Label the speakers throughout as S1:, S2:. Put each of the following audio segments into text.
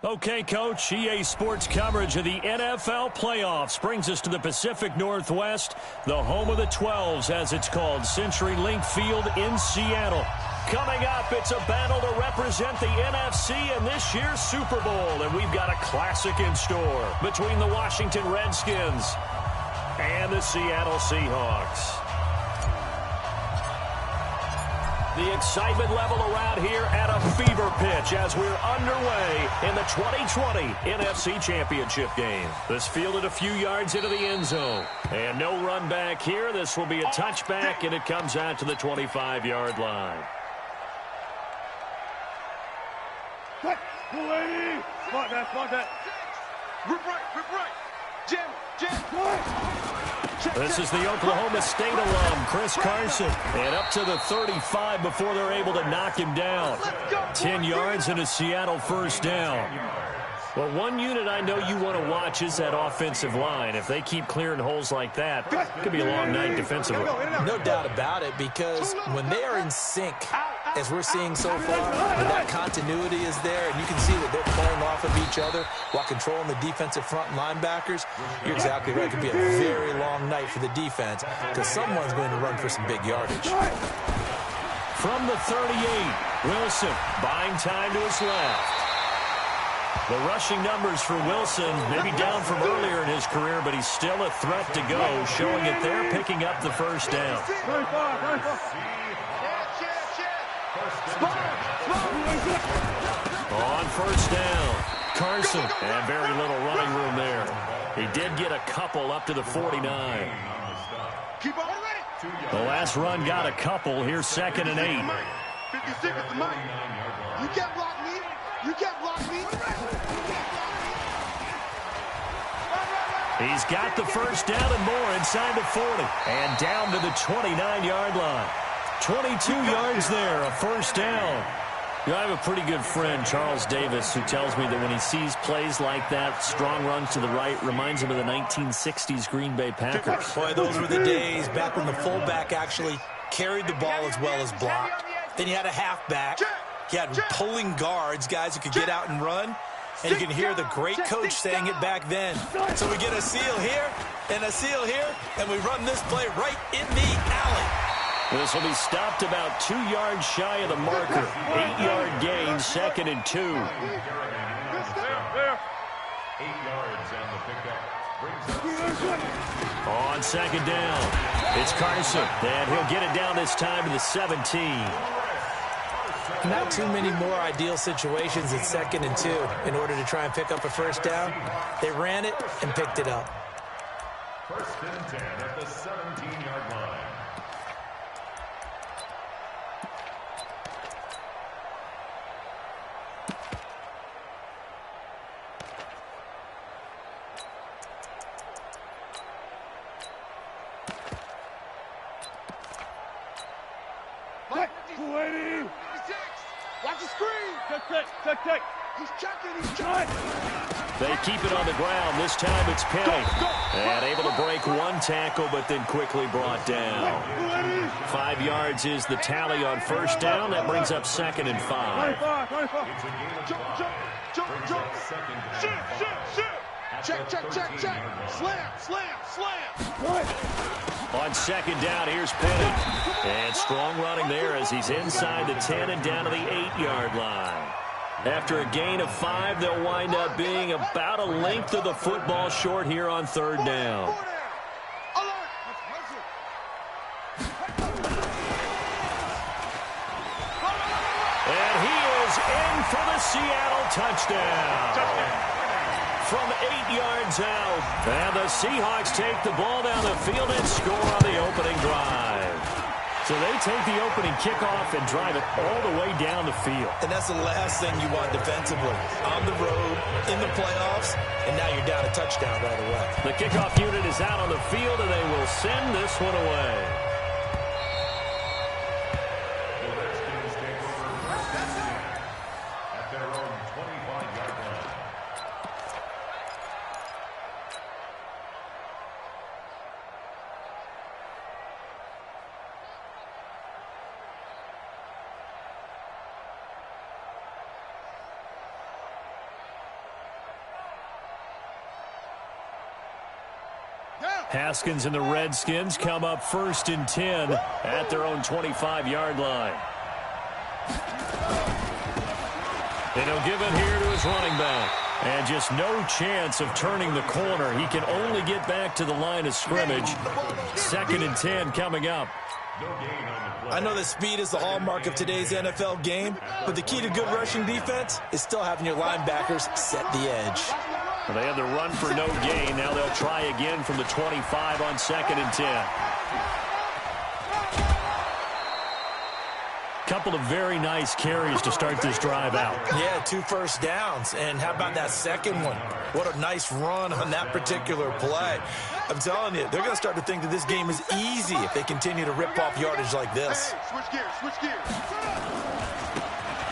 S1: Okay, Coach, EA Sports coverage of the NFL playoffs brings us to the Pacific Northwest, the home of the 12s, as it's called, CenturyLink Field in Seattle. Coming up, it's a battle to represent the NFC in this year's Super Bowl, and we've got a classic in store between the Washington Redskins and the Seattle Seahawks. The excitement level around here at a fever pitch as we're underway in the 2020 NFC Championship game. This fielded a few yards into the end zone. And no run back here. This will be a touchback, and it comes out to the 25-yard line.
S2: Spot that. Rip right. Jam.
S1: This is the Oklahoma State alum, Chris Carson. And up to the 35 before they're able to knock him down. 10 yards and a Seattle first down. Well, one unit I know you want to watch is that offensive line. If they keep clearing holes like that, it could be a long night defensively.
S3: No doubt about it, because when they are in sync, as we're seeing so far, when that continuity is there, and you can see that they're playing off of each other while controlling the defensive front linebackers, you're exactly right. It could be a very long night for the defense, because someone's going to run for some big yardage.
S1: From the 38, Wilson buying time to his left. The rushing numbers for Wilson, maybe down from earlier in his career, but he's still a threat to go, showing that they're picking up the first down. On first down, Carson, and very little running room there. He did get a couple up to the 49. The last run got a couple. Here's 2nd and 8.
S2: 56 at the mic. You can't block me.
S1: He's got the first down and more inside the 40. And down to the 29-yard line. 22 yards there, a first down. You know, I have a pretty good friend, Charles Davis, who tells me that when he sees plays like that, strong runs to the right, reminds him of the 1960s Green Bay Packers.
S3: Boy, those were the days back when the fullback actually carried the ball as well as blocked. Then you had a halfback. You had pulling guards, guys who could get out and run. And you can hear the great coach saying it back then. So we get a seal here and a seal here, and we run this play right in the alley.
S1: This will be stopped about 2 yards shy of the marker. 8-yard gain, 2nd and 2.
S4: 8 yards and the pickup.
S1: On 2nd down, it's Carson, and he'll get it down this time to the 17.
S3: Not too many more ideal situations at 2nd and 2 in order to try and pick up a first down. They ran it and picked it up.
S4: 1st and 10 at the 17-yard line.
S2: Watch the screen. Check. He's checking.
S1: They keep it on the ground. This time it's Penny. And able to break one tackle, but then quickly brought down. 5 yards is the tally on first down. That brings up 2nd and 5.
S2: Jump. Check. Slam.
S1: On 2nd down, here's Penny. And strong running there as he's inside the 10 and down to the 8-yard line. After a gain of 5, they'll wind up being about a length of the football short here on 3rd down. And he is in for the Seattle touchdown. From 8 yards out. And the Seahawks take the ball down the field and score on the opening drive. So they take the opening kickoff and drive it all the way down the field.
S3: And that's the last thing you want defensively. On the road, in the playoffs, and now you're down a touchdown right away.
S1: The kickoff unit is out on the field, and they will send this one away.
S4: The Redskins take over 1st and 10 at their own 25-yard line.
S1: Haskins and the Redskins come up 1st and 10 at their own 25-yard line. And he'll give it here to his running back. And just no chance of turning the corner. He can only get back to the line of scrimmage. 2nd and 10 coming up.
S3: I know that speed is the hallmark of today's NFL game, but the key to good rushing defense is still having your linebackers set the edge.
S1: Well, they had the run for no gain. Now they'll try again from the 25 on 2nd and 10. Couple of very nice carries to start this drive out.
S3: Yeah, 2 first downs. And how about that second one? What a nice run on that particular play. I'm telling you, they're going to start to think that this game is easy if they continue to rip off yardage like this.
S2: Switch gears.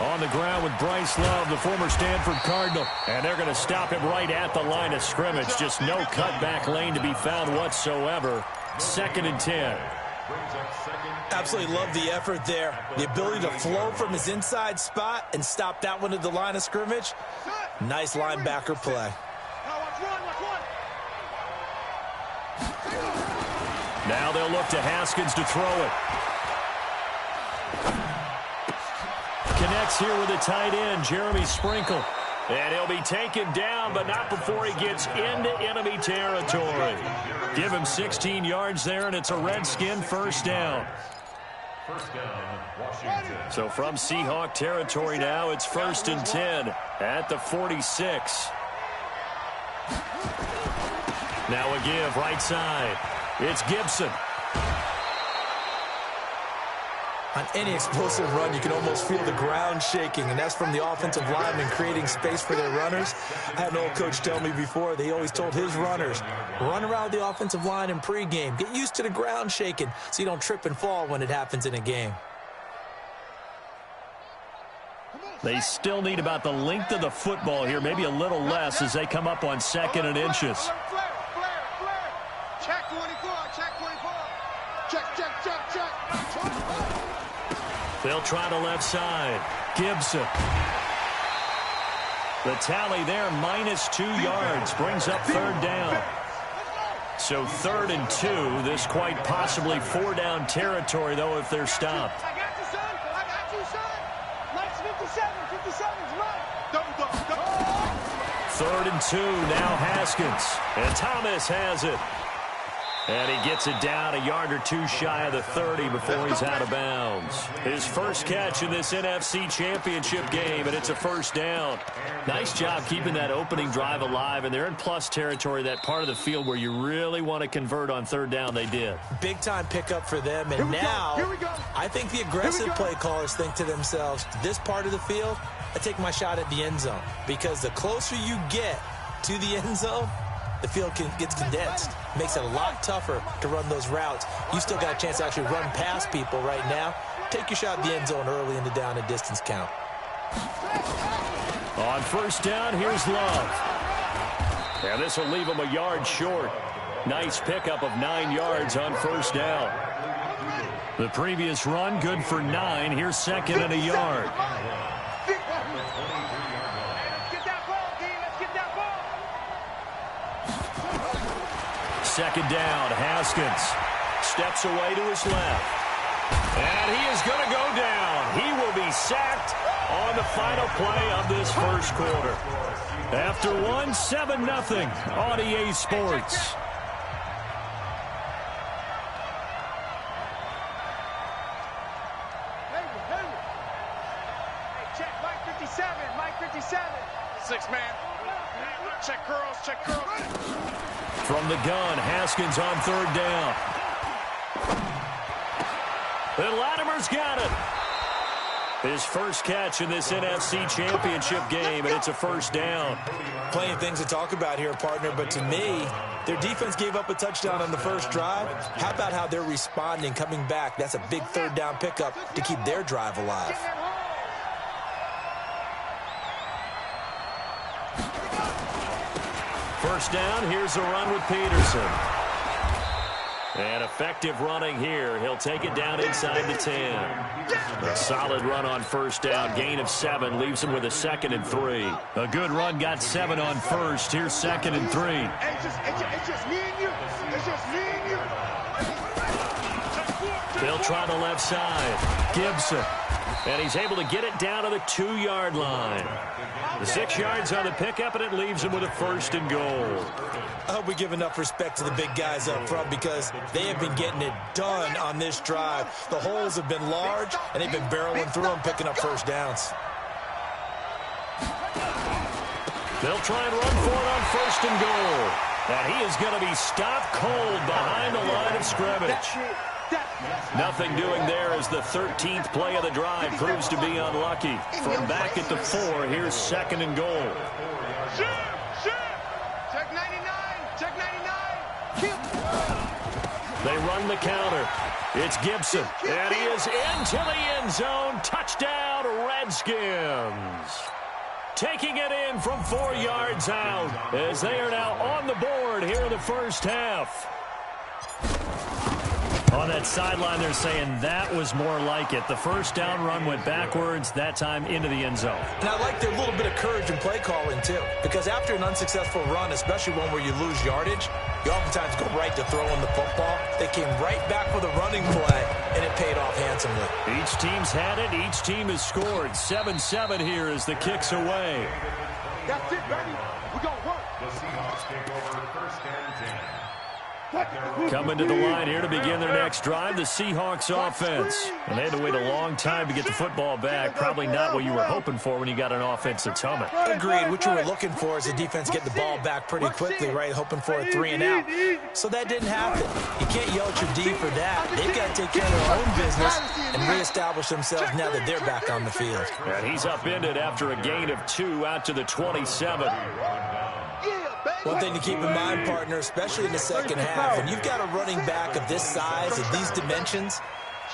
S1: On the ground with Bryce Love, the former Stanford Cardinal. And they're going to stop him right at the line of scrimmage. Just no cutback lane to be found whatsoever. 2nd and 10.
S3: Absolutely love the effort there. The ability to flow from his inside spot and stop that one at the line of scrimmage. Nice linebacker play.
S1: Now they'll look to Haskins to throw it. Connects here with a tight end, Jeremy Sprinkle. And he'll be taken down, but not before he gets into enemy territory. Give him 16 yards there, and it's a Redskin 1st down. So from Seahawk territory now, it's 1st and 10 at the 46. Now a give right side. It's Gibson.
S3: On any explosive run, you can almost feel the ground shaking, and that's from the offensive linemen creating space for their runners. I had an old coach tell me before, they always told his runners, run around the offensive line in pregame. Get used to the ground shaking so you don't trip and fall when it happens in a game.
S1: They still need about the length of the football here, maybe a little less as they come up on 2nd and inches.
S2: Check 24, check 24. Check.
S1: They'll try the left side. Gibson. The tally there, -2 yards, brings up 3rd down. So 3rd and 2, this quite possibly 4-down territory, though, if they're stopped.
S2: I got you, son. Mike's 57's mine. Double.
S1: 3rd and 2, now Haskins. And Thomas has it. And he gets it down a yard or 2 shy of the 30 before he's out of bounds. His first catch in this NFC Championship game, and it's a 1st down. Nice job keeping that opening drive alive, and they're in plus territory, that part of the field where you really want to convert on 3rd down. They did.
S3: Big-time pickup for them, and now I think the aggressive play callers think to themselves, this part of the field, I take my shot at the end zone, because the closer you get to the end zone, the field gets condensed. Makes it a lot tougher to run those routes. You still got a chance to actually run past people right now. Take your shot at the end zone early in the down and distance count.
S1: On 1st down, here's Love. And this will leave him a yard short. Nice pickup of 9 yards on 1st down. The previous run, good for 9. Here's 2nd and a yard. Second down, Haskins steps away to his left. And he is going to go down. He will be sacked on the final play of this 1st quarter. After 7-0 on EA Sports.
S2: Hey, check Mike 57. 6-man. Check curls.
S1: From the gun, Haskins on 3rd down. And Latimer's got it. His first catch in this NFC Championship game, and it's a 1st down.
S3: Plenty of things to talk about here, partner, but to me, their defense gave up a touchdown on the first drive. How about how they're responding, coming back? That's a big 3rd down pickup to keep their drive alive.
S1: First down, here's a run with Peterson. And effective running here. He'll take it down inside the 10. A solid run on 1st down. Gain of 7 leaves him with a 2nd and 3. A good run got 7 on 1st. Here's 2nd and 3.
S2: It's just me and you. It's just me
S1: They'll try the left side. Gibson. And he's able to get it down to the 2-yard line. The 6 yards on the pickup, and it leaves him with a 1st and goal.
S3: I hope we give enough respect to the big guys up front because they have been getting it done on this drive. The holes have been large, and they've been barreling through them, picking up first downs.
S1: They'll try and run for it on 1st and goal. And he is going to be stopped cold behind the line of scrimmage. Nothing doing there as the 13th play of the drive proves to be unlucky. From back at the 4, here's 2nd and goal.
S2: Check 99. Check 99.
S1: They run the counter. It's Gibson. And he is into the end zone. Touchdown, Redskins. Taking it in from 4 yards out as they are now on the board here in the first half. On that sideline, they're saying that was more like it. The first down run went backwards, that time into the end zone.
S3: And I like their little bit of courage in play calling, too. Because after an unsuccessful run, especially one where you lose yardage, you oftentimes go right to throwing the football. They came right back with a running play, and it paid off handsomely.
S1: Each team's had it. Each team has scored. 7-7 here as the kick's away.
S2: That's it, baby. We're going to work.
S4: The Seahawks take over 1st and 10.
S1: Coming to the line here to begin their next drive, the Seahawks offense. And they had to wait a long time to get the football back. Probably not what you were hoping for when you got an offense that's humming.
S3: Agreed. What you were looking for is the defense get the ball back pretty quickly, right? Hoping for a 3 and out. So that didn't happen. You can't yell at your D for that. They've got to take care of their own business and reestablish themselves now that they're back on the field.
S1: And he's upended after a gain of 2 out to the 27.
S3: One thing to keep in mind, partner, especially in the second half, when you've got a running back of this size, of these dimensions,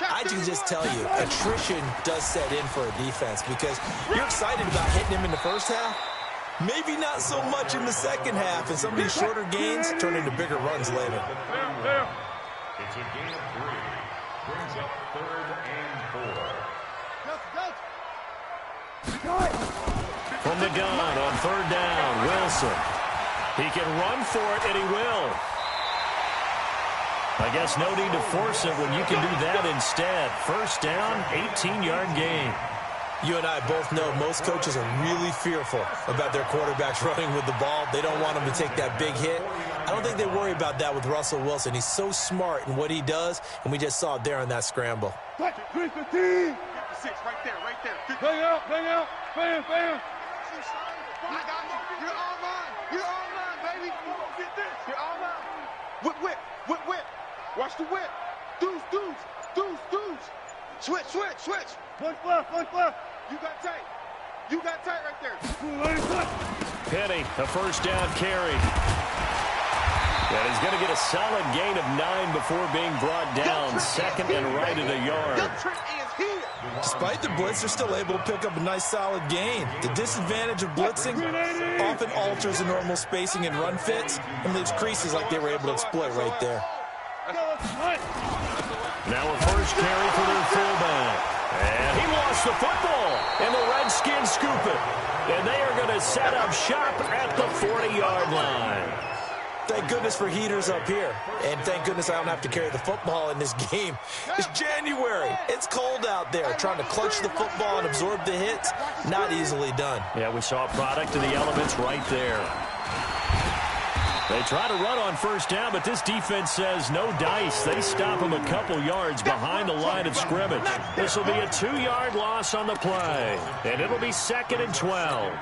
S3: I can just tell you, attrition does set in for a defense because you're excited about hitting him in the first half. Maybe not so much in the second half, and some of these shorter gains turn into bigger runs later.
S4: It's a gain of 3. Brings up 3rd and 4.
S1: From the gun on 3rd down, Wilson. He can run for it, and he will. I guess no need to force it when you can do that instead. First down, 18-yard gain.
S3: You and I both know most coaches are really fearful about their quarterbacks running with the ball. They don't want them to take that big hit. I don't think they worry about that with Russell Wilson. He's so smart in what he does, and we just saw it there on that scramble.
S2: 56, right there. Bang out, bam. I got you. You're all mine, baby. Get this. You're all mine. Whip. Watch the whip. Deuce. Switch. One left. You got tight right there.
S1: Penny, a first down carry. And he's going to get a solid gain of 9 before being brought down. 2nd and right at a yard.
S3: Despite the blitz, they're still able to pick up a nice solid gain. The disadvantage of blitzing often alters the normal spacing and run fits and leaves creases like they were able to exploit right there.
S1: Now a first carry for their fullback. And he lost the football, and the Redskins scoop it. And they are going to set up shop at the 40-yard line.
S3: Thank goodness for heaters up here. And thank goodness I don't have to carry the football in this game. It's January. It's cold out there. Trying to clutch the football and absorb the hits, not easily done.
S1: Yeah, we saw a product of the elements right there. They try to run on first down, but this defense says no dice. They stop him a couple yards behind the line of scrimmage. This will be a 2-yard loss on the play, and it'll be 2nd and 12.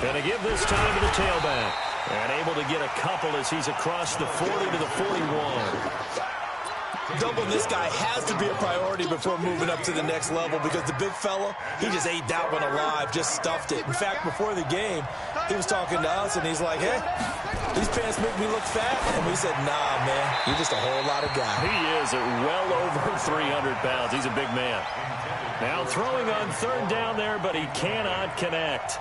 S1: Going to give this time to the tailback. And able to get a couple as he's across the 40 to the 41.
S3: Doubling this guy has to be a priority before moving up to the next level because the big fella, he just ate that one alive, just stuffed it. In fact, before the game, he was talking to us, and he's like, hey, these pants make me look fat. And we said, nah, man, you're just a whole lot of guy.
S1: He is at well over 300 pounds. He's a big man. Now throwing on 3rd down there, but he cannot connect.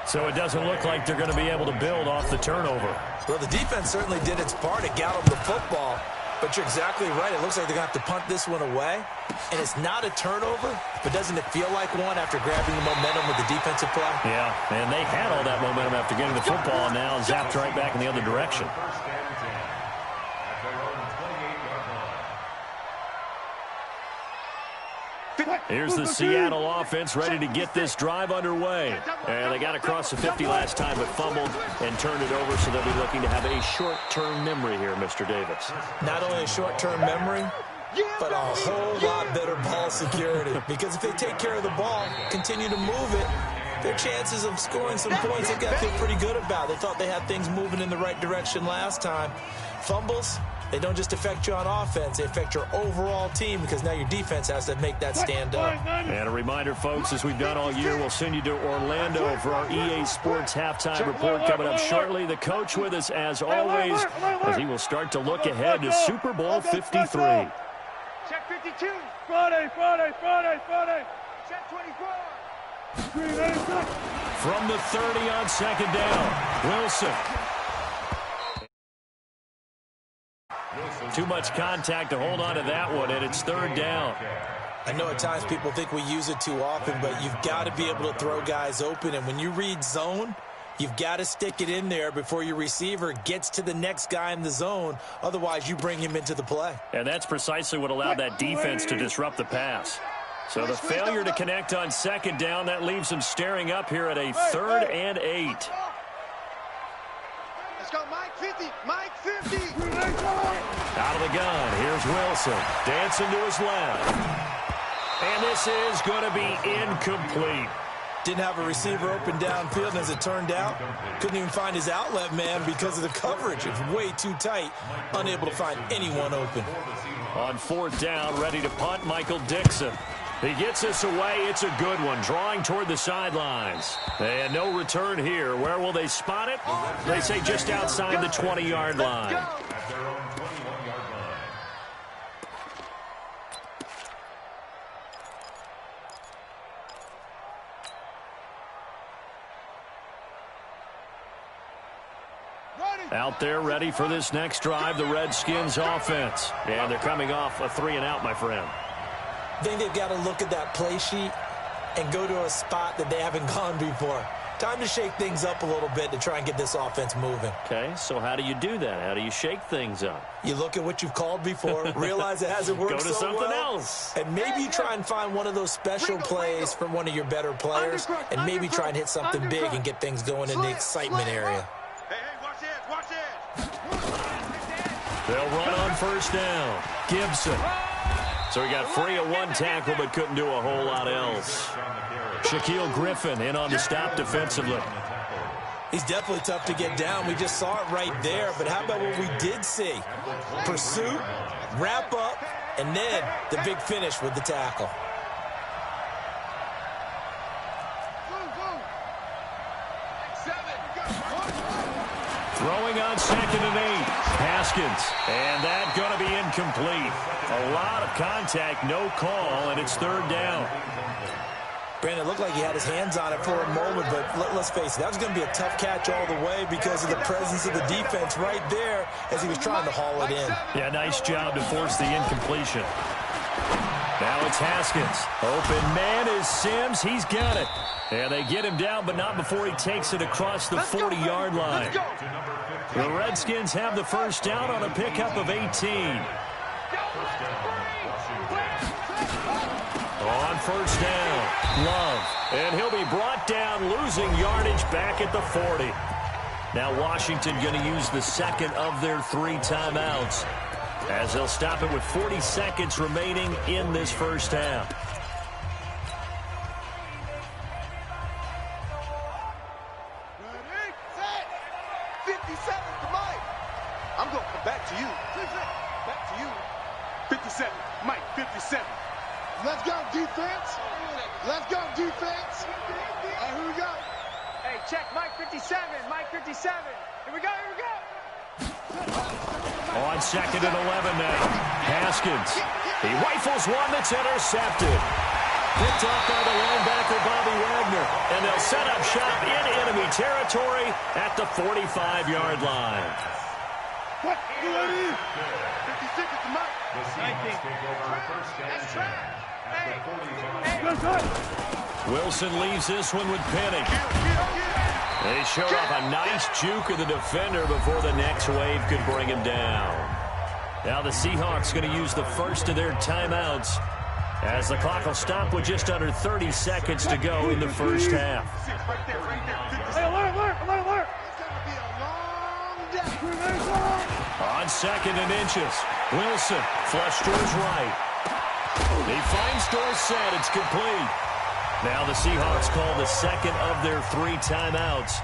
S1: So it doesn't look like they're going to be able to build off the turnover.
S3: Well, the defense certainly did its part. It got him the football. But you're exactly right. It looks like they're going to have to punt this one away. And it's not a turnover, but doesn't it feel like one after grabbing the momentum with the defensive play?
S1: Yeah, and they had all that momentum after getting the football, and now zapped right back in the other direction. Here's the Seattle offense ready to get this drive underway. And they got across the 50 last time, but fumbled and turned it over, so they'll be looking to have a short-term memory here, Mr. Davis.
S3: Not only a short-term memory, but a whole lot better ball security. Because if they take care of the ball, continue to move it, their chances of scoring some points, they've got to feel pretty good about. They thought they had things moving in the right direction last time. Fumbles, they don't just affect you on offense, they affect your overall team because now your defense has to make that stand up.
S1: And a reminder, folks, as we've done all year, we'll send you to Orlando for our EA Sports halftime report coming up shortly. The coach with us, as always, as he will start to look ahead to Super Bowl 53.
S2: Check 52. Friday. Check 24.
S1: From the 30 on second down, Wilson. Too much contact to hold on to that one, and it's third down.
S3: I know at times people think we use it too often, but you've got to be able to throw guys open. And when you read zone, you've got to stick it in there before your receiver gets to the next guy in the zone. Otherwise, you bring him into the play.
S1: And that's precisely what allowed that defense to disrupt the pass. So the failure to connect on second down, that leaves them staring up here at a 3rd and 8.
S2: Let's go, Mike 50. Mike 50.
S1: Out of the gun, here's Wilson. Dancing to his left. And this is going to be incomplete.
S3: Didn't have a receiver open downfield, and as it turned out, couldn't even find his outlet man because of the coverage. It's way too tight, unable to find anyone open.
S1: On 4th down, ready to punt, Michael Dixon. He gets this away. It's a good one, drawing toward the sidelines. And no return here. Where will they spot it? They say just outside the 20-yard line.
S4: At their own 21-yard line.
S1: Out there ready for this next drive, the Redskins offense. And they're coming off a 3-and-out, my friend.
S3: I think they've got to look at that play sheet and go to a spot that they haven't gone before. Time to shake things up a little bit to try and get this offense moving.
S1: Okay, so how do you do that? How do you shake things up?
S3: You look at what you've called before, realize it hasn't worked
S1: Go to
S3: so
S1: something
S3: well,
S1: else.
S3: and maybe you try and find one of those special plays from one of your better players, and maybe try and hit something big and get things going in the excitement area.
S2: Hey, watch it.
S1: They'll run on 1st down. Gibson. So he got free of one tackle but couldn't do a whole lot else. Shaquille Griffin in on the stop defensively.
S3: He's definitely tough to get down. We just saw it right there. But how about what we did see? Pursuit, wrap up, and then the big finish with the tackle.
S1: Throwing on 2nd and 8. Haskins. And that going to be incomplete. A lot of contact, no call, and it's 3rd down.
S3: Brandon, it looked like he had his hands on it for a moment, but let's face it, that was going to be a tough catch all the way because of the presence of the defense right there as he was trying to haul it in.
S1: Yeah, nice job to force the incompletion. Now it's Haskins. Open man is Sims. He's got it. And they get him down, but not before he takes it across the 40-yard line. The Redskins have the 1st down on a pickup of 18. On 1st down, Love. And he'll be brought down, losing yardage back at the 40. Now Washington going to use the 2nd of their 3 timeouts, as they'll stop it with 40 seconds remaining in this 1st half.
S2: Ready, set. 57 to Mike. I'm going to come back to you. Back to you. 57. Mike, 57. Let's go, defense. Let's go, defense. All right, here we go.
S5: Hey, check Mike 57. Mike 57. Here we go.
S1: On 2nd and 11 now. Haskins. He rifles one that's intercepted. Picked off by the linebacker, Bobby Wagner. And they'll set up shop in enemy territory at the 45-yard line.
S2: What? You ready? 56.
S4: The Seahawks take over first and 10 at the 45.
S1: Wilson leaves this one with Penny. They showed off a nice juke of the defender before the next wave could bring him down. Now the Seahawks going to use the first of their timeouts as the clock will stop with just under 30 seconds to go in the first half.
S2: Hey, alert. It's going to be a long day.
S1: On 2nd and inches, Wilson flush towards right. He finds Dorsett. It's complete. Now the Seahawks call the second of their 3 timeouts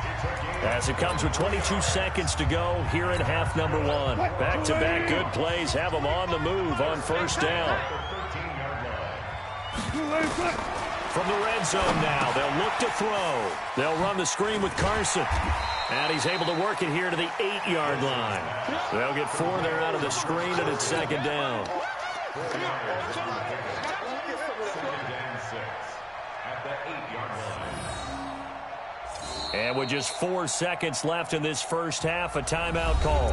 S1: as it comes with 22 seconds to go here in half number 1. Back-to-back good plays have them on the move on first down. From the red zone now, they'll look to throw. They'll run the screen with Carson. And he's able to work it here to the 8-yard line. They'll get 4 there out of the screen, and it's 2nd down. And with just 4 seconds left in this first half, a timeout call.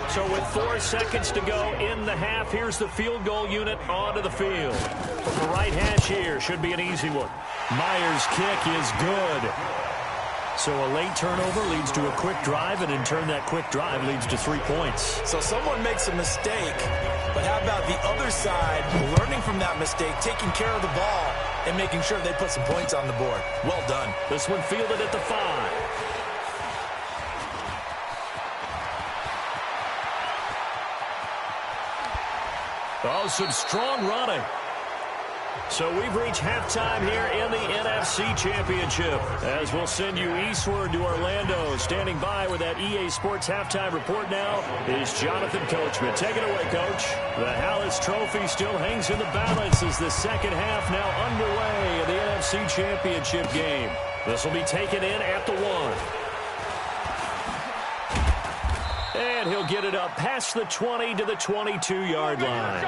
S1: So with 4 seconds to go in the half, here's the field goal unit onto the field. From the right hash here, should be an easy one. Myers' kick is good. So a late turnover leads to a quick drive, and in turn that quick drive leads to 3 points.
S3: So someone makes a mistake, but how about the other side learning from that mistake, taking care of the ball, and making sure they put some points on the board? Well done.
S1: This one fielded at the 5. Oh, some strong running. So we've reached halftime here in the NFC Championship as we'll send you eastward to Orlando. Standing by with that EA Sports halftime report now is Jonathan Coachman. Take it away, Coach. The Hallis Trophy still hangs in the balance as the second half now underway in the NFC Championship game. This will be taken in at the 1. And he'll get it up past the 20 to the 22-yard line.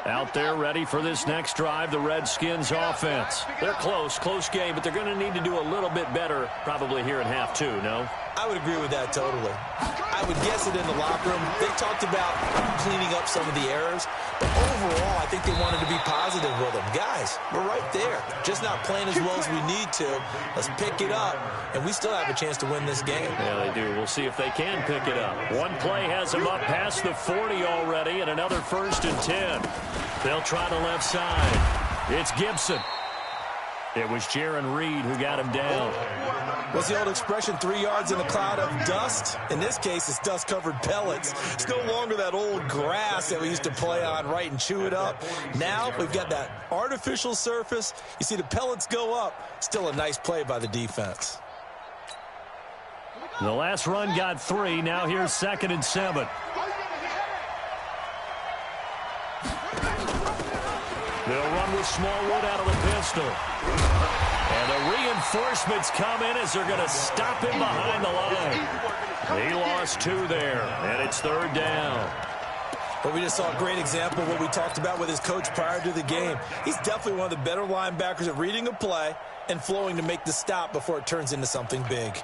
S1: Out there ready for this next drive, the Redskins offense. They're close game, but they're going to need to do a little bit better probably here in half 2, no?
S3: I would agree with that totally. I would guess it in the locker room. They talked about cleaning up some of the errors, but overall, I think they wanted to be positive with them. Guys, we're right there. Just not playing as well as we need to. Let's pick it up, and we still have a chance to win this game.
S1: Yeah, they do. We'll see if they can pick it up. One play has them up past the 40 already, and another 1st and 10. They'll try the left side. It's Gibson. It was Jaron Reed who got him down.
S3: What's the old expression, 3 yards in a cloud of dust? In this case, it's dust-covered pellets. It's no longer that old grass that we used to play on, right, and chew it up. Now we've got that artificial surface. You see the pellets go up. Still a nice play by the defense.
S1: The last run got 3. Now here's 2nd and 7. They'll run with Smallwood out of the pistol. And the reinforcements come in as they're going to stop him behind the line. He lost 2 there, and it's 3rd down.
S3: But we just saw a great example of what we talked about with his coach prior to the game. He's definitely one of the better linebackers at reading a play and flowing to make the stop before it turns into something big.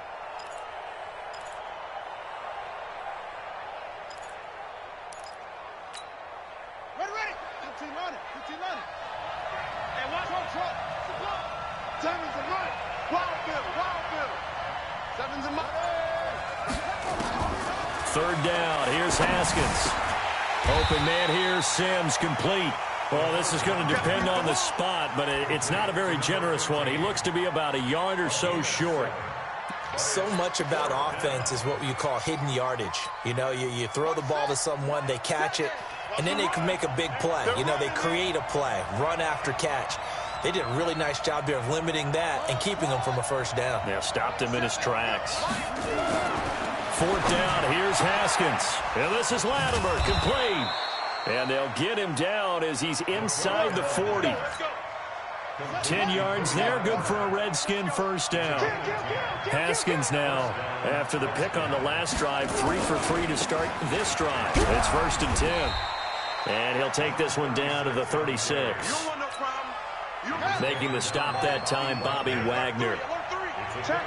S1: Third down. Here's Haskins. Open man here. Sims complete. Well, this is going to depend on the spot, but it's not a very generous one. He looks to be about a yard or so short.
S3: So much about offense is what you call hidden yardage. You know, you throw the ball to someone, they catch it, and then they can make a big play. You know, they create a play, run after catch. They did a really nice job there of limiting that and keeping him from a first down.
S1: Yeah, stopped him in his tracks. 4th down, here's Haskins. And this is Latimer, complete. And they'll get him down as he's inside the 40. 10 yards there, good for a Redskin first down. Haskins now, after the pick on the last drive, 3 for 3 to start this drive. It's 1st and 10. And he'll take this one down to the 36. Making the stop that time, Bobby Wagner.
S2: Check. Check.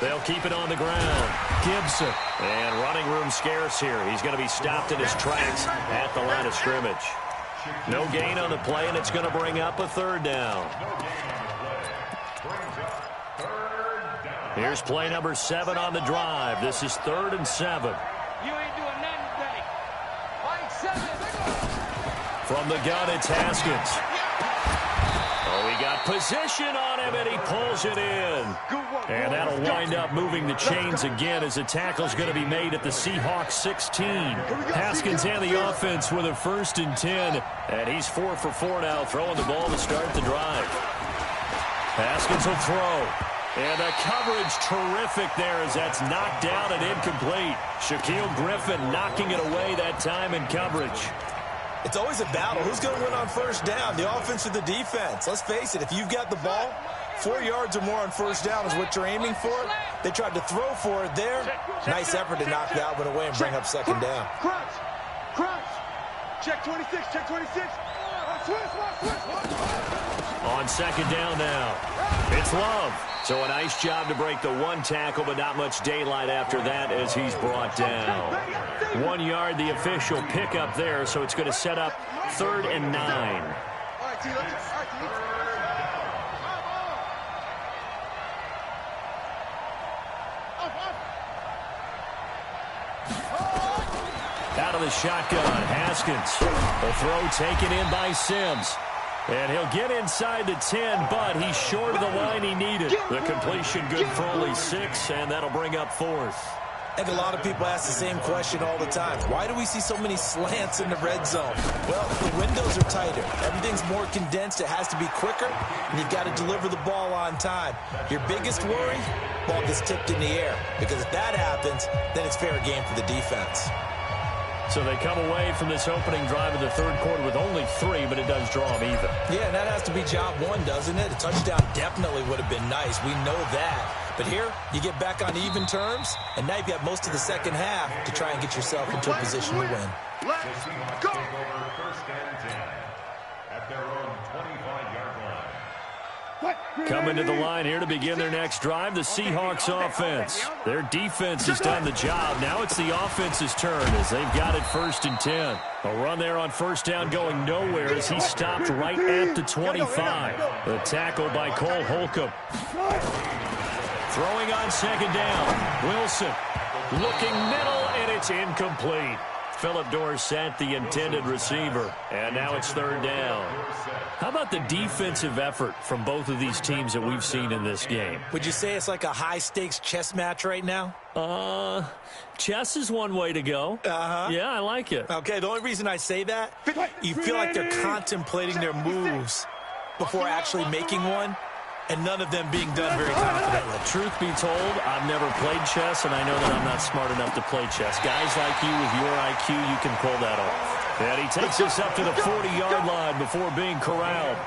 S1: They'll keep it on the ground. Gibson. And running room scarce here. He's going to be stopped in his tracks at the line of scrimmage. No gain on the play, and it's going to bring up a third down. Here's play number 7 on the drive. This is 3rd and 7.
S5: You ain't doing nothing today. Line 7.
S1: From the gun, it's Haskins. Oh, he got position on him, and he pulls it in. And that'll wind up moving the chains again as the tackle's going to be made at the Seahawks 16. Haskins and the offense with a 1st and 10. And he's 4 for 4 now, throwing the ball to start the drive. Haskins will throw. And the coverage terrific there as that's knocked down and incomplete. Shaquille Griffin knocking it away that time in coverage.
S3: It's always a battle. Who's going to win on 1st down, the offense or the defense? Let's face it, if you've got the ball, 4 yards or more on 1st down is what you're aiming for. They tried to throw for it there. Nice effort to knock that one away and bring up 2nd down.
S2: Crunch. Check 26. Check 26.
S1: On 2nd down now, it's Love. So a nice job to break the 1 tackle, but not much daylight after that as he's brought down. 1 yard, the official pickup there, so it's going to set up 3rd and 9.
S2: All right, T,
S1: Out of the shotgun, Haskins. The throw taken in by Sims. And he'll get inside the 10, but he's short of the line he needed. The completion good for only 6, and that'll bring up 4th.
S3: And a lot of people ask the same question all the time. Why do we see so many slants in the red zone? Well, the windows are tighter. Everything's more condensed. It has to be quicker, and you've got to deliver the ball on time. Your biggest worry, ball gets tipped in the air. Because if that happens, then it's fair game for the defense.
S1: So they come away from this opening drive of the 3rd quarter with only 3, but it does draw them even.
S3: Yeah, and that has to be job 1, doesn't it? A touchdown definitely would have been nice. We know that. But here, you get back on even terms, and now you've got most of the 2nd half to try and get yourself into a position to win.
S2: Let's go.
S4: 1st and 10 at their own 25-yard line.
S1: Coming to the line here to begin their next drive, the Seahawks offense. Their defense has done the job. Now it's the offense's turn as they've got it 1st and 10. A run there on 1st down going nowhere as he stopped right at the 25. The tackle by Cole Holcomb. Throwing on 2nd down. Wilson looking middle, and it's incomplete. Philip Dorsett, the intended receiver. And now it's 3rd down. How about the defensive effort from both of these teams that we've seen in this game?
S3: Would you say it's like a high-stakes chess match right now?
S1: Chess is one way to go. Yeah, I like it.
S3: Okay, the only reason I say that, you feel like they're contemplating their moves before actually making one, and none of them being done very confidently.
S1: Truth be told, I've never played chess, and I know that I'm not smart enough to play chess. Guys like you with your IQ, you can pull that off. And he takes us up to the 40-yard line before being corralled.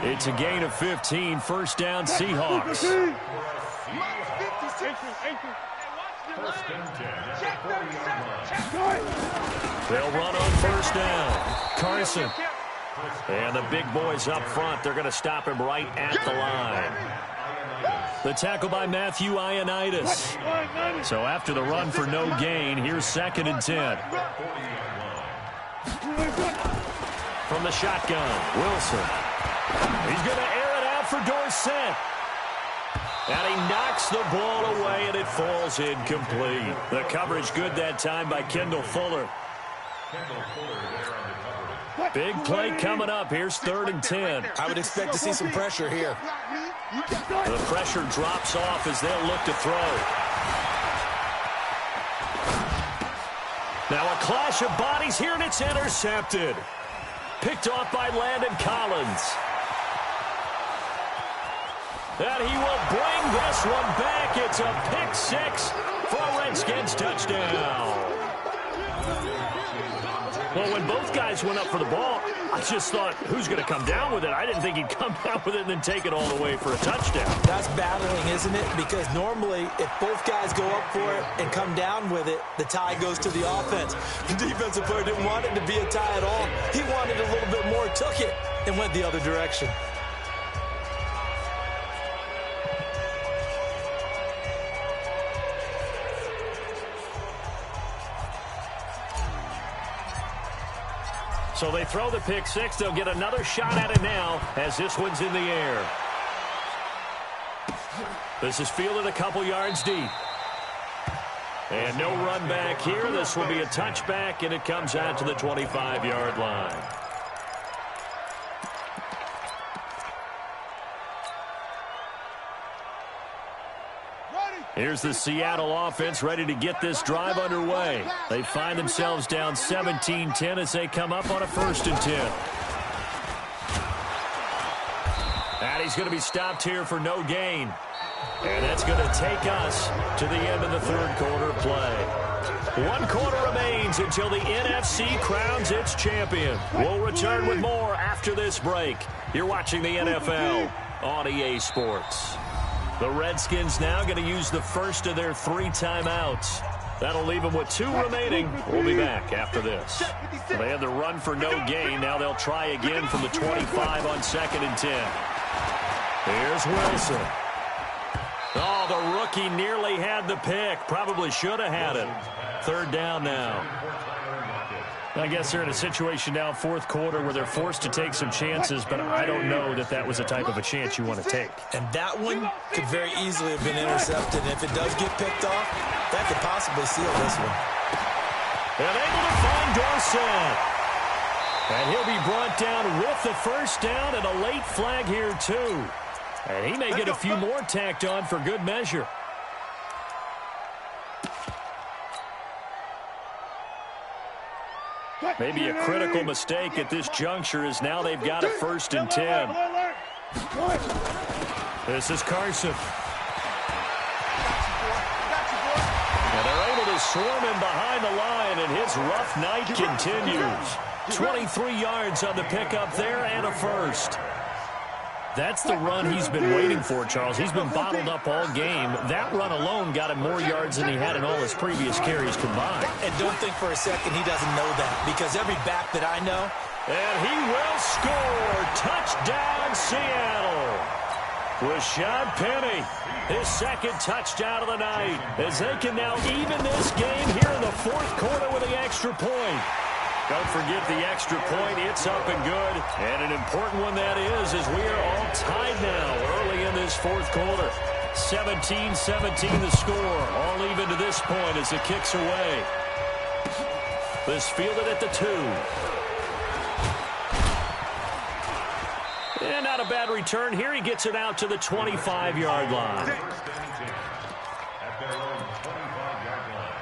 S1: It's a gain of 15, 1st down Seahawks. They'll run on 1st down. Carson. And the big boys up front, they're going to stop him right at the line. The tackle by Matthew Ioannidis. So after the run for no gain, here's 2nd and 10. From the shotgun, Wilson. He's going to air it out for Dorsett. And he knocks the ball away, and it falls incomplete. The coverage good that time by Kendall Fuller. Big play coming up. Here's 3rd and 10.
S3: I would expect to see some pressure here.
S1: The pressure drops off as they'll look to throw. Now a clash of bodies here, and it's intercepted. Picked off by Landon Collins. And he will bring this one back. It's a pick 6 for a Redskins touchdown. Well, when both guys went up for the ball, I just thought, who's going to come down with it? I didn't think he'd come down with it and then take it all the way for a touchdown.
S3: That's battling, isn't it? Because normally, if both guys go up for it and come down with it, the tie goes to the offense. The defensive player didn't want it to be a tie at all. He wanted a little bit more, took it, and went the other direction.
S1: So they throw the pick six. They'll get another shot at it now as this one's in the air. This is fielded a couple yards deep. And no run back here. This will be a touchback, and it comes out to the 25-yard line. Here's the Seattle offense ready to get this drive underway. They find themselves down 17-10 as they come up on a 1st and 10. And he's going to be stopped here for no gain. And that's going to take us to the end of the 3rd quarter play. 1 quarter remains until the NFC crowns its champion. We'll return with more after this break. You're watching the NFL on EA Sports. The Redskins now going to use the first of their 3 timeouts. That'll leave them with 2 remaining. We'll be back after this. They had the run for no gain. Now they'll try again from the 25 on 2nd and 10. Here's Wilson. Oh, the rookie nearly had the pick. Probably should have had it. 3rd down now. I guess they're in a situation now, 4th quarter, where they're forced to take some chances, but I don't know that that was the type of a chance you want to take.
S3: And that one could very easily have been intercepted. And if it does get picked off, that could possibly seal this one.
S1: And able to find Dorsett. And he'll be brought down with the 1st down and a late flag here, too. And he may get a few more tacked on for good measure. Maybe a critical mistake at this juncture is now they've got a 1st and 10. This is Carson. And they're able to swarm him behind the line, and his rough night continues. 23 yards on the pickup there and a 1st. That's the run he's been waiting for, Charles. He's been bottled up all game. That run alone got him more yards than he had in all his previous carries combined.
S3: And don't think for a second he doesn't know that, because every back that I know.
S1: And he will score. Touchdown, Seattle. Rashad Penny, his 2nd touchdown of the night, as they can now even this game here in the 4th quarter with the extra point. Don't forget the extra point. It's up and good. And an important one that is, as we are all tied now early in this 4th quarter. 17-17 the score. All even to this point as it kicks away. This fielded at the 2. And not a bad return here. He gets it out to the 25-yard line.
S4: At their own 25-yard line.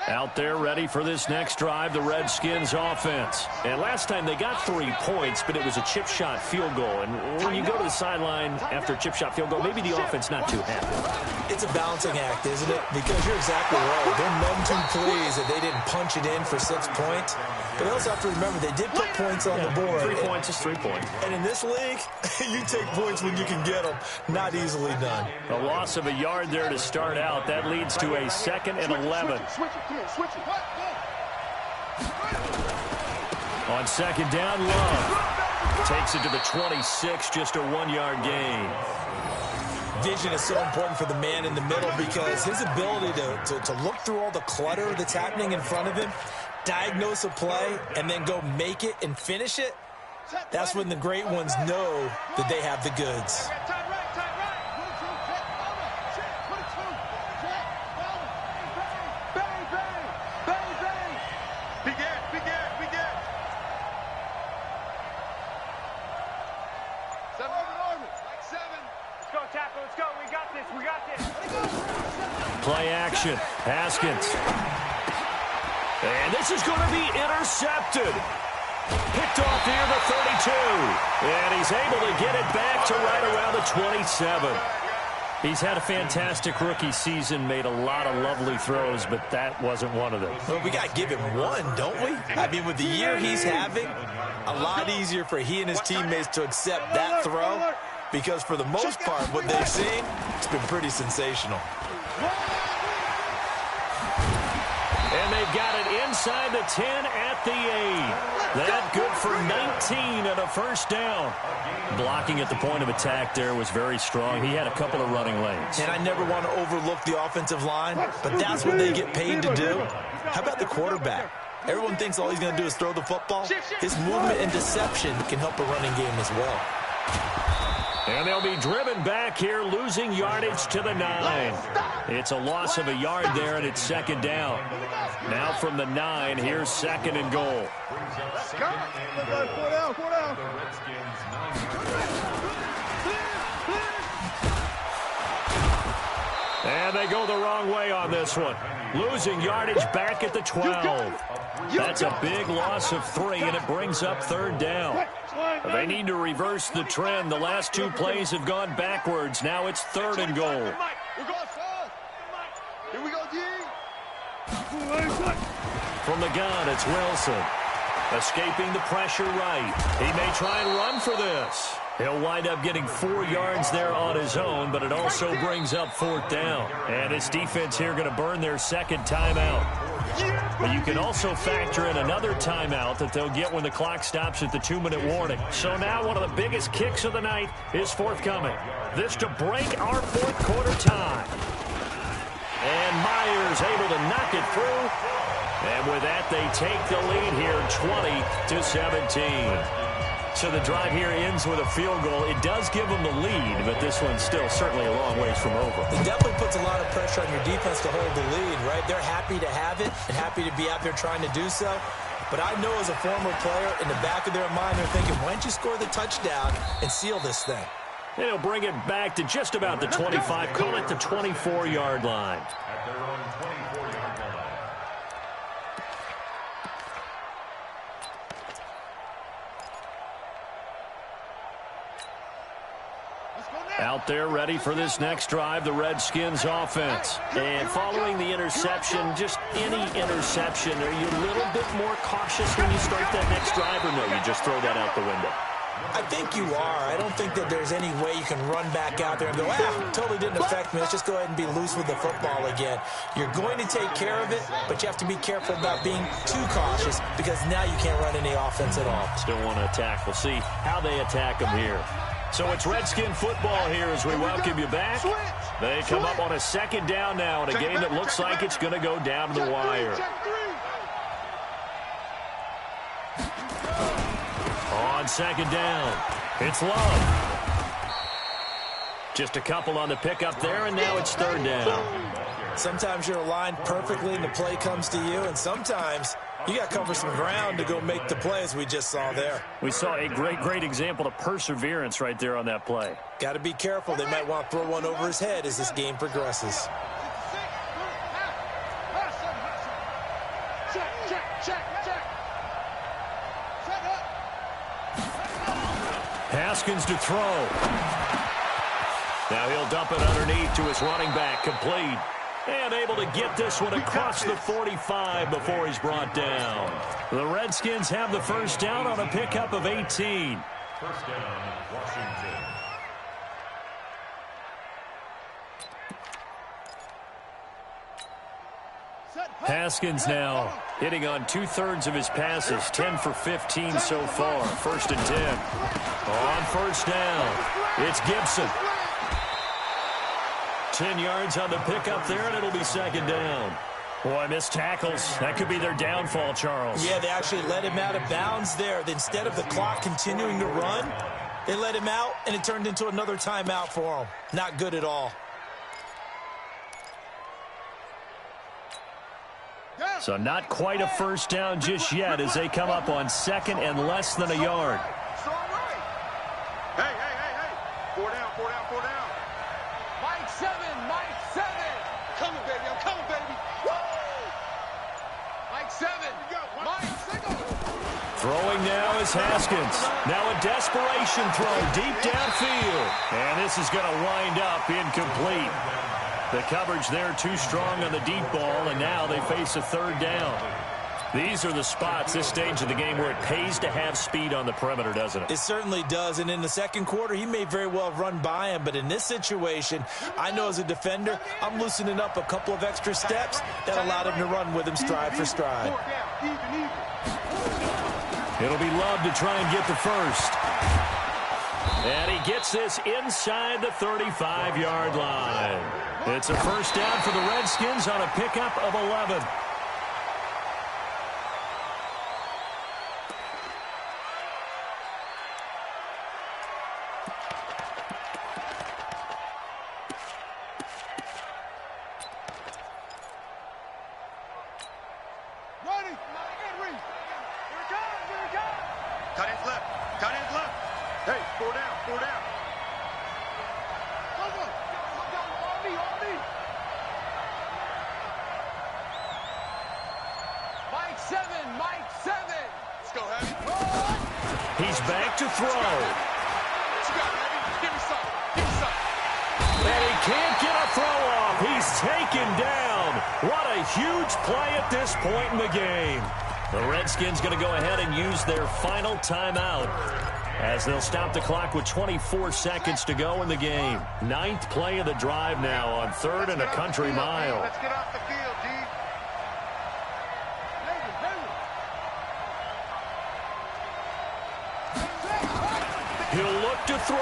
S1: Out there ready for this next drive, the Redskins offense. And last time they got 3 points, but it was a chip shot field goal. And when you go to the sideline after a chip shot field goal, maybe the offense not too happy.
S3: It's a balancing act, isn't it? Because you're exactly right. They're none too pleased that they didn't punch it in for 6 points. But they also have to remember they did put points on the board.
S1: 3 points is 3 points.
S3: And in this league, you take points when you can get them. Not easily done.
S1: A loss of a yard there to start out. That leads to a 2nd and 11. On 2nd down, Love takes it to the 26, just a 1-yard gain.
S3: Vision is so important for the man in the middle, because his ability to look through all the clutter that's happening in front of him, diagnose a play, and then go make it and finish it, that's when the great ones know that they have the goods.
S1: Play action. Haskins. And this is going to be intercepted. Picked off near the 32. And he's able to get it back to right around the 27. He's had a fantastic rookie season, made a lot of lovely throws, but that wasn't one of them.
S3: Well, we got to give him one, don't we? I mean, with the year he's having, a lot easier for he and his teammates to accept that throw because for the most part, what they've seen, it's been pretty sensational.
S1: And they've got it inside the 10 at the 8. That good for 19 and a first down. Blocking at the point of attack there was very strong. He had a couple of running lanes.
S3: And I never want to overlook the offensive line, but that's what they get paid to do. How about the quarterback? Everyone thinks all he's going to do is throw the football. His movement and deception can help a running game as well.
S1: And they'll be driven back here, losing yardage to the 9. It's a loss of a yard there, and it's second down. Now from the 9, here's second and goal. And they go the wrong way on this one. Losing yardage back at the 12. That's a big loss of 3, and it brings up third down. They need to reverse the trend. The last 2 plays have gone backwards. Now it's third and goal.
S2: Here we go, D.
S1: From the gun, it's Wilson. Escaping the pressure right. He may try and run for this. He'll wind up getting 4 yards there on his own, but it also brings up fourth down. And his defense here going to burn their second timeout. But you can also factor in another timeout that they'll get when the clock stops at the 2-minute warning. So now one of the biggest kicks of the night is forthcoming. This to break our fourth quarter tie. And Myers able to knock it through. And with that, they take the lead here 20-17. So the drive here ends with a field goal. It does give them the lead, but this one's still certainly a long ways from over.
S3: It definitely puts a lot of pressure on your defense to hold the lead, right? They're happy to have it and happy to be out there trying to do so. But I know as a former player, in the back of their mind, they're thinking, why don't you score the touchdown and seal this thing?
S1: And he'll bring it back to just about the 25. Call it the 24-yard line.
S4: At their own 24-yard line.
S1: Out there ready for this next drive, the Redskins offense. And following the interception, just any interception, are you a little bit more cautious when you start that next drive, or no, you just throw that out the window?
S3: I think you are. I don't think that there's any way you can run back out there and go, totally didn't affect me. Let's just go ahead and be loose with the football again. You're going to take care of it, but you have to be careful about being too cautious because now you can't run any offense at all.
S1: Still want to attack. We'll see how they attack them here. So it's Redskin football here as we welcome you back. They come up on a second down now in a game that looks like it's going to go down to the wire. On second down, it's Love. Just a couple on the pickup there, and now it's third down.
S3: Sometimes you're aligned perfectly and the play comes to you, and sometimes you got to cover some ground to go make the play, as we just saw there.
S1: We saw a great example of perseverance right there on that play.
S3: Got to be careful. They might want to throw one over his head as this game progresses.
S1: Haskins to throw. Now he'll dump it underneath to his running back, complete. And able to get this one across the 45 before he's brought down. The Redskins have the first down on a pickup of 18.
S4: First down, Washington.
S1: Haskins now hitting on 2/3 of his passes, 10 for 15 so far. First and 10. On first down, it's Gibson. 10 yards on the pickup there, and it'll be second down. Boy, missed tackles. That could be their downfall, Charles.
S3: Yeah, they actually let him out of bounds there. Instead of the clock continuing to run, they let him out, and it turned into another timeout for him. Not good at all.
S1: So not quite a first down just yet as they come up on second and less than a yard.
S2: Hey. 4 down.
S5: Mike 7.
S2: Coming, baby. I'm coming, baby. Woo!
S5: Mike 7. Mike,
S1: Throwing now is Haskins. Now a desperation throw deep downfield. And this is going to wind up incomplete. The coverage there too strong on the deep ball, and now they face a third down. These are the spots, this stage of the game, where it pays to have speed on the perimeter, doesn't it?
S3: It certainly does, and in the second quarter, he may very well run by him, but in this situation, I know as a defender, I'm loosening up a couple of extra steps that allowed him to run with him stride for stride.
S1: It'll be Love to try and get the first. And he gets this inside the 35-yard line. It's a first down for the Redskins on a pickup of 11. He's back to throw. And he can't get a throw off. He's taken down. What a huge play at this point in the game. The Redskins going to go ahead and use their final timeout as they'll stop the clock with 24 seconds to go in the game. Ninth play of the drive now on 3rd and a country mile.
S2: Let's get off the field, D.
S1: He'll look to throw.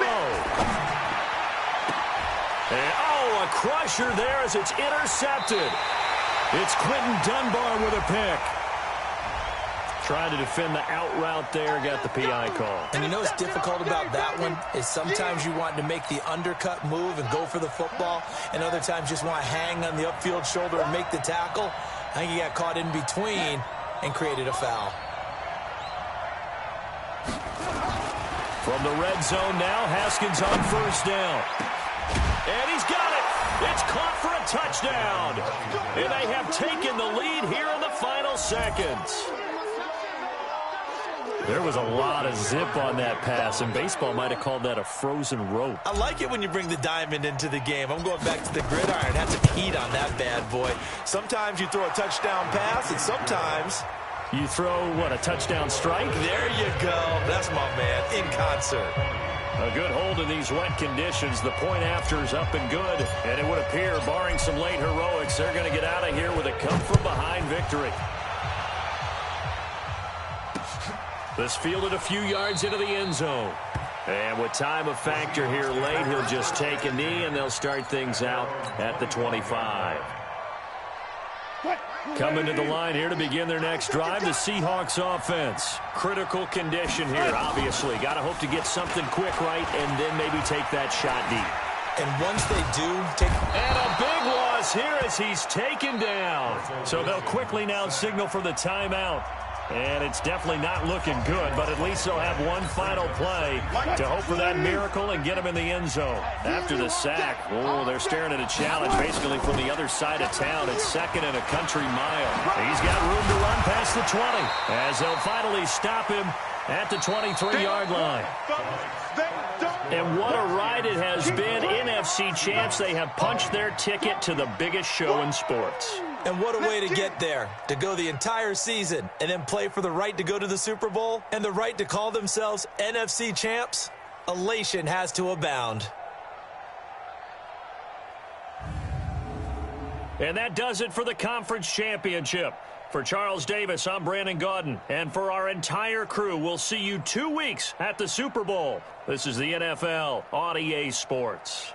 S1: And, oh, a crusher there as it's intercepted. It's Quentin Dunbar with a pick. Trying to defend the out route there, got the PI call.
S3: And you know what's difficult about that one is sometimes you want to make the undercut move and go for the football, and other times just want to hang on the upfield shoulder and make the tackle. I think he got caught in between and created a foul.
S1: From the red zone now, Haskins on first down. And he's got it. It's caught for a touchdown. And they have taken the lead here in the final seconds. There was a lot of zip on that pass, and baseball might have called that a frozen rope.
S3: I like it when you bring the diamond into the game. I'm going back to the gridiron. Had some heat on that bad boy. Sometimes you throw a touchdown pass, and sometimes
S1: you throw, what, a touchdown strike?
S3: There you go. That's my man, in concert.
S1: A good hold in these wet conditions. The point after is up and good. And it would appear, barring some late heroics, they're going to get out of here with a come-from-behind victory. This fielded a few yards into the end zone. And with time a factor here late, he'll just take a knee, and they'll start things out at the 25. Coming to the line here to begin their next drive, the Seahawks offense. Critical condition here, obviously. Got to hope to get something quick right and then maybe take that shot deep.
S3: And once they do,
S1: And a big loss here as he's taken down. So they'll quickly now signal for the timeout. And it's definitely not looking good, but at least they'll have one final play to hope for that miracle and get him in the end zone. After the sack, oh, they're staring at a challenge basically from the other side of town. It's 2nd and a country mile. He's got room to run past the 20 as they'll finally stop him at the 23-yard line. And what a ride it has been. NFC champs, they have punched their ticket to the biggest show in sports.
S3: And what a way to get there, to go the entire season and then play for the right to go to the Super Bowl and the right to call themselves NFC champs. Elation has to abound.
S1: And that does it for the conference championship. For Charles Davis, I'm Brandon Gaudin. And for our entire crew, we'll see you 2 weeks at the Super Bowl. This is the NFL on EA Sports.